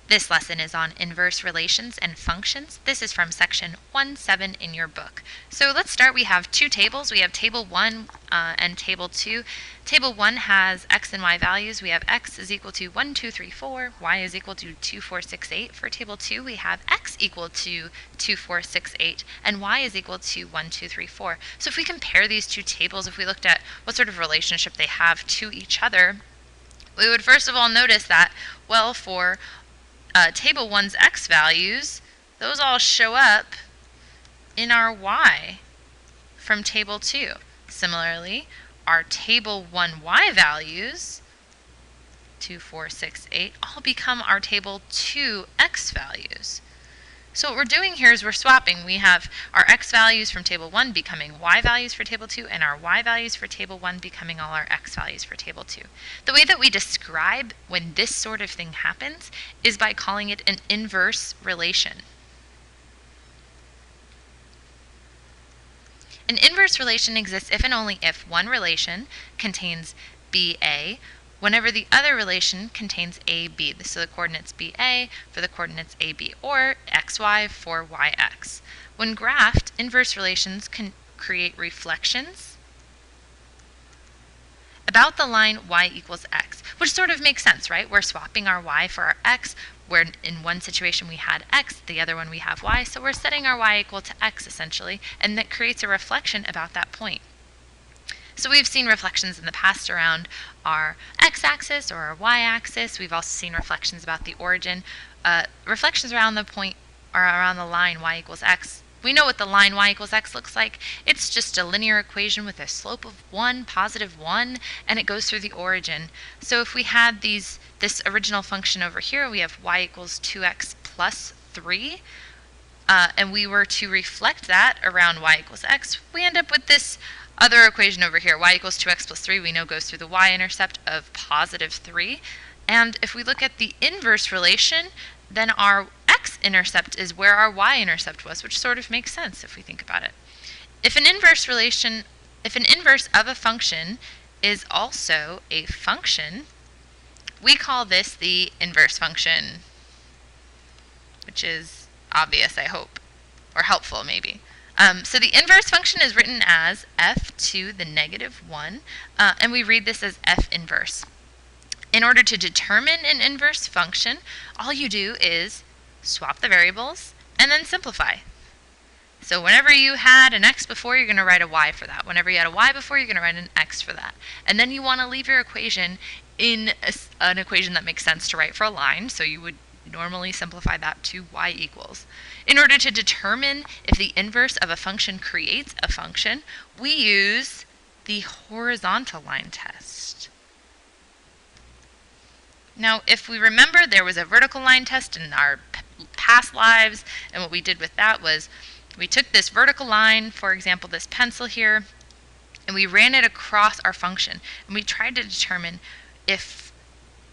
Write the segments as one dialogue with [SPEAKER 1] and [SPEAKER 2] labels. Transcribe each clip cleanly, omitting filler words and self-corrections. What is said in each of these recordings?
[SPEAKER 1] This lesson is on inverse relations and functions. This is from section 1.7 in your book. So let's start. We have two tables. We have table 1 and table 2. Table 1 has x and y values. We have x is equal to 1, 2, 3, 4. Y is equal to 2, 4, 6, 8. For table 2, we have x equal to 2, 4, 6, 8, and y is equal to 1, 2, 3, 4. So if we compare these two tables, if we looked at what sort of relationship they have to each other, we would first of all notice that, well, for table 1's x values, those all show up in our y from table 2. Similarly, our table 1 y values, 2, 4, 6, 8, all become our table 2 x values. So what we're doing here is we're swapping. We have our x values from table 1 becoming y values for table 2, and our y values for table 1 becoming all our x values for table 2. The way that we describe when this sort of thing happens is by calling it an inverse relation. An inverse relation exists if and only if one relation contains BA whenever the other relation contains AB. So the coordinates BA for the coordinates AB, or XY for YX. When graphed, inverse relations can create reflections about the line y equals x, which sort of makes sense, right? We're swapping our y for our x, where in one situation we had x, the other one we have y, so we're setting our y equal to x essentially, and that creates a reflection about that point. So we've seen reflections in the past around our x-axis or our y-axis. We've also seen reflections about the origin. Reflections around the point or around the line y equals x. We know what the line y equals x looks like. It's just a linear equation with a slope of 1, positive 1, and it goes through the origin. So if we had this original function over here, we have y equals 2x plus 3, and we were to reflect that around y equals x, we end up with this other equation over here, y equals 2x plus 3, we know goes through the y-intercept of positive 3. And if we look at the inverse relation, then our x-intercept is where our y-intercept was, which sort of makes sense if we think about it. If an inverse of a function is also a function, we call this the inverse function, which is obvious, I hope, or helpful maybe. So the inverse function is written as f to the negative 1, and we read this as f inverse. In order to determine an inverse function, all you do is swap the variables and then simplify. So whenever you had an x before, you're going to write a y for that. Whenever you had a y before, you're going to write an x for that. And then you want to leave your equation in an equation that makes sense to write for a line, so you would normally simplify that to y equals. In order to determine if the inverse of a function creates a function, we use the horizontal line test. Now, if we remember, there was a vertical line test in our past lives, and what we did with that was we took this vertical line, for example, this pencil here, and we ran it across our function, and we tried to determine if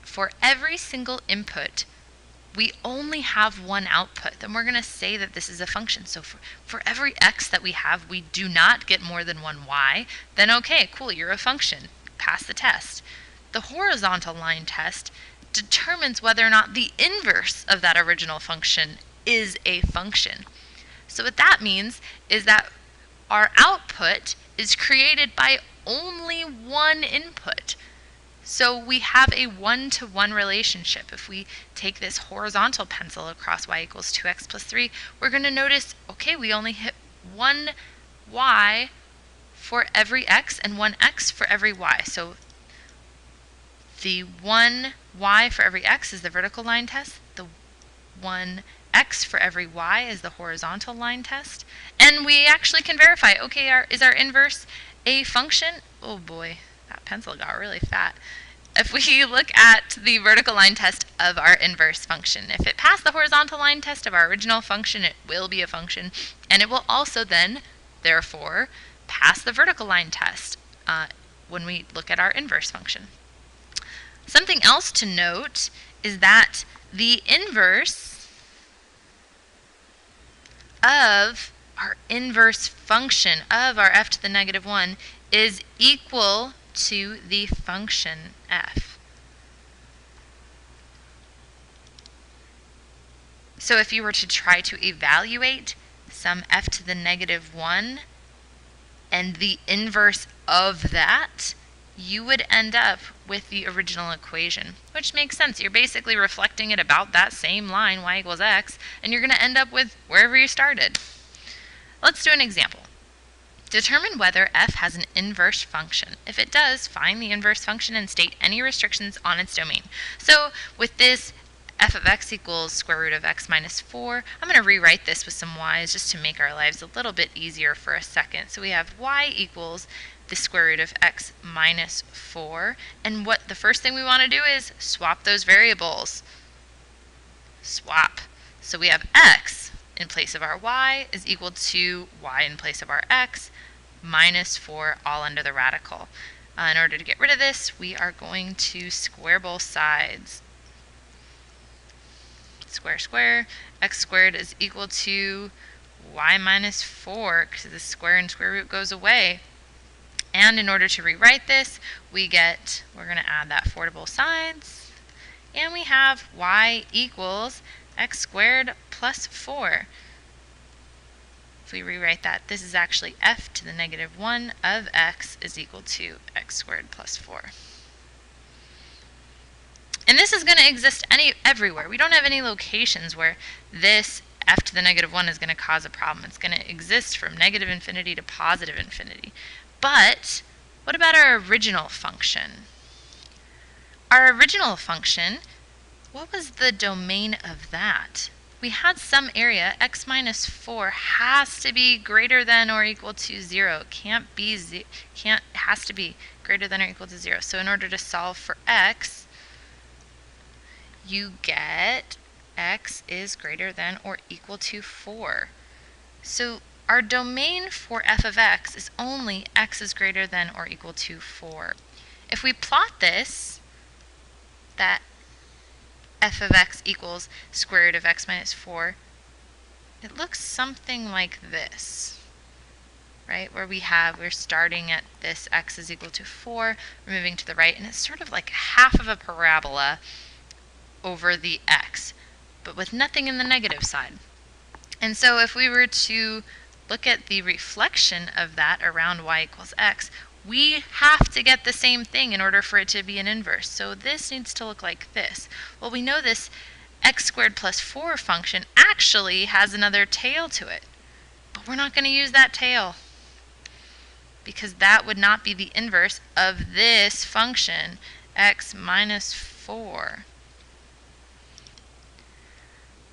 [SPEAKER 1] for every single input we only have one output, then we're going to say that this is a function. So for every x that we have, we do not get more than one y, then okay, cool, you're a function. Pass the test. The horizontal line test determines whether or not the inverse of that original function is a function. So what that means is that our output is created by only one input. So we have a one-to-one relationship. If we take this horizontal pencil across y equals 2x plus 3, we're going to notice, okay, we only hit one y for every x and one x for every y. So the one y for every x is the vertical line test. The one x for every y is the horizontal line test. And we actually can verify, okay, is our inverse a function? Oh boy, that pencil got really fat. If we look at the vertical line test of our inverse function, if it passed the horizontal line test of our original function, it will be a function, and it will also then, therefore, pass the vertical line test when we look at our inverse function. Something else to note is that the inverse of our inverse function of our f to the negative 1 is equal to the function f. So if you were to try to evaluate some f to the negative 1 and the inverse of that, you would end up with the original equation, which makes sense. You're basically reflecting it about that same line, y equals x, and you're going to end up with wherever you started. Let's do an example. Determine whether f has an inverse function. If it does, find the inverse function and state any restrictions on its domain. So with this f of x equals square root of x minus 4, I'm going to rewrite this with some y's just to make our lives a little bit easier for a second. So we have y equals the square root of x minus 4, and what the first thing we want to do is swap those variables. Swap. So we have x in place of our y is equal to y in place of our x minus 4 all under the radical. In order to get rid of this, we are going to square both sides. Square, square, x squared is equal to y minus 4 because the square and square root goes away. And in order to rewrite this, we're going to add that 4 to both sides. And we have y equals x squared plus 4. If we rewrite that, this is actually f to the negative 1 of x is equal to x squared plus 4. And this is going to exist everywhere. We don't have any locations where this f to the negative 1 is going to cause a problem. It's going to exist from negative infinity to positive infinity. But what about our original function? Our original function, what was the domain of that? We had some area, x minus 4 has to be greater than or equal to 0. Has to be greater than or equal to 0. So in order to solve for x, you get x is greater than or equal to 4. So our domain for f of x is only x is greater than or equal to 4. If we plot this, that f of x equals square root of x minus 4, it looks something like this, right? Where we're starting at this x is equal to 4, we're moving to the right, and it's sort of like half of a parabola over the x, but with nothing in the negative side. And so if we were to look at the reflection of that around y equals x, we have to get the same thing in order for it to be an inverse. So this needs to look like this. Well, we know this x squared plus 4 function actually has another tail to it, but we're not going to use that tail because that would not be the inverse of this function, x minus 4.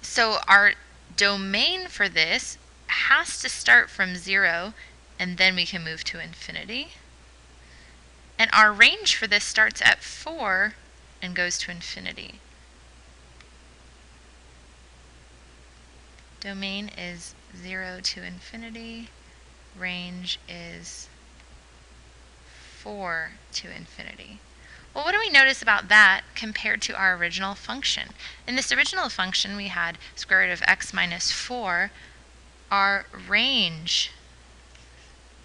[SPEAKER 1] So our domain for this has to start from 0, and then we can move to infinity. And our range for this starts at 4 and goes to infinity. Domain is 0 to infinity. Range is 4 to infinity. Well, what do we notice about that compared to our original function? In this original function, we had square root of x minus 4. Our range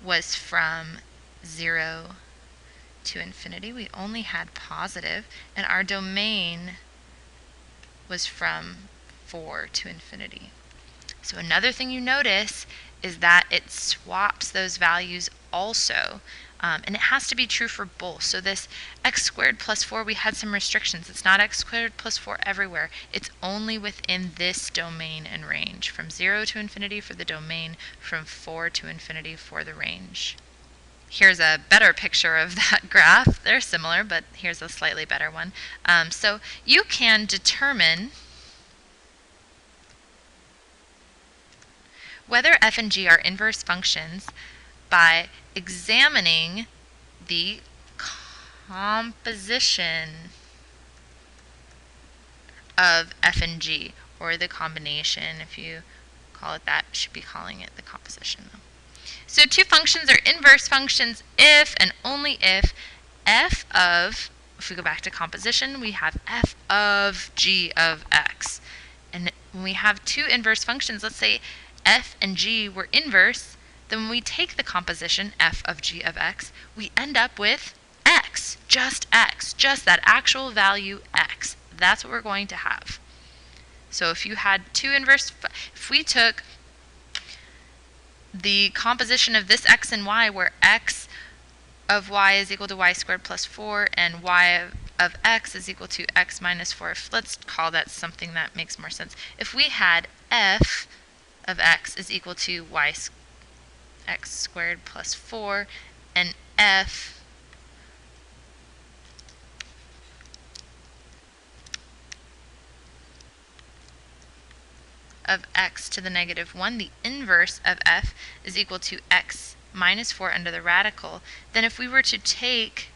[SPEAKER 1] was from 0 to infinity. We only had positive, and our domain was from 4 to infinity. So another thing you notice is that it swaps those values also. And it has to be true for both. So this x squared plus 4, we had some restrictions. It's not x squared plus 4 everywhere. It's only within this domain and range, from 0 to infinity for the domain, from 4 to infinity for the range. Here's a better picture of that graph. They're similar, but here's a slightly better one. So you can determine whether f and g are inverse functions by examining the composition of f and g, or the combination, if you call it that. Should be calling it the composition though. So two functions are inverse functions if and only if if we go back to composition, we have f of g of x. And when we have two inverse functions, let's say f and g were inverse, then when we take the composition f of g of x, we end up with x, just that actual value x. That's what we're going to have. So if you had if we took the composition of this x and y, where x of y is equal to y squared plus 4, and y of x is equal to x minus 4. Let's call that something that makes more sense. If we had f of x is equal to x squared plus 4, and f of x to the negative 1, the inverse of f is equal to x minus 4 under the radical, then if we were to take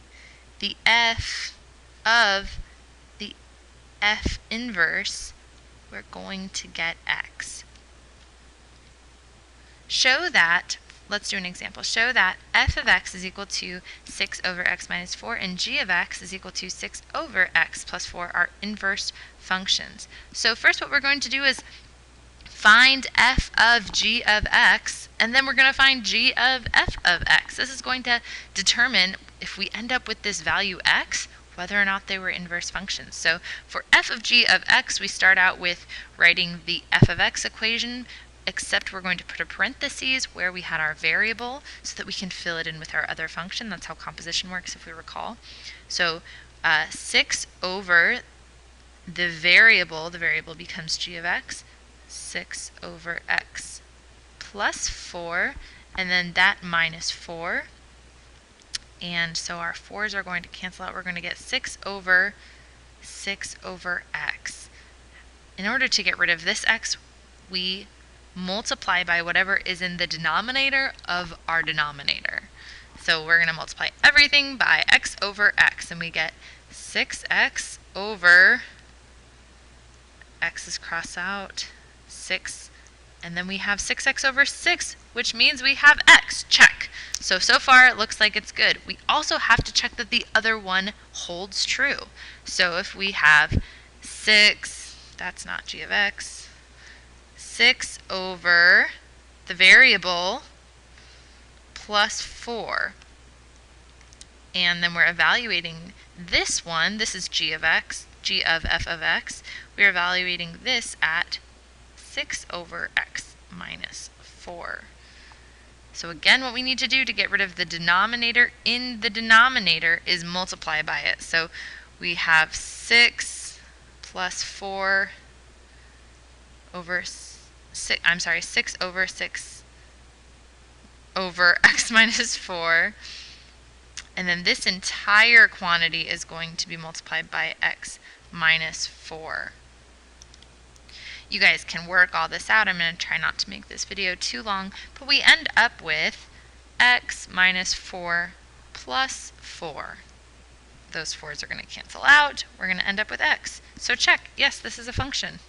[SPEAKER 1] the f of the f inverse, we're going to get x. Show that, let's do an example, show that f of x is equal to 6 over x minus 4 and g of x is equal to 6 over x plus 4 are inverse functions. So first what we're going to do is find f of g of x, and then we're going to find g of f of x. This is going to determine, if we end up with this value x, whether or not they were inverse functions. So for f of g of x, we start out with writing the f of x equation, except we're going to put a parentheses where we had our variable so that we can fill it in with our other function. That's how composition works, if we recall. So 6 over the variable becomes g of x, 6 over x plus 4, and then that minus 4. And so our 4's are going to cancel out. We're going to get 6 over x. In order to get rid of this x, we multiply by whatever is in the denominator of our denominator. So we're going to multiply everything by x over x, and we get 6x over, x is crossed out, 6, and then we have 6x over 6, which means we have x. Check. So far it looks like it's good. We also have to check that the other one holds true. So if we have 6, that's not g of x, 6 over the variable plus 4, and then we're evaluating this one, this is g of x, g of f of x, we're evaluating this at 6 over x minus 4. So again, what we need to do to get rid of the denominator in the denominator is multiply by it. So we have 6 plus 4 over 6, 6 over 6 over x minus 4. And then this entire quantity is going to be multiplied by x minus 4. You guys can work all this out. I'm going to try not to make this video too long, but we end up with x minus 4 plus 4. Those 4's are going to cancel out. We're going to end up with x. So check. Yes, this is a function.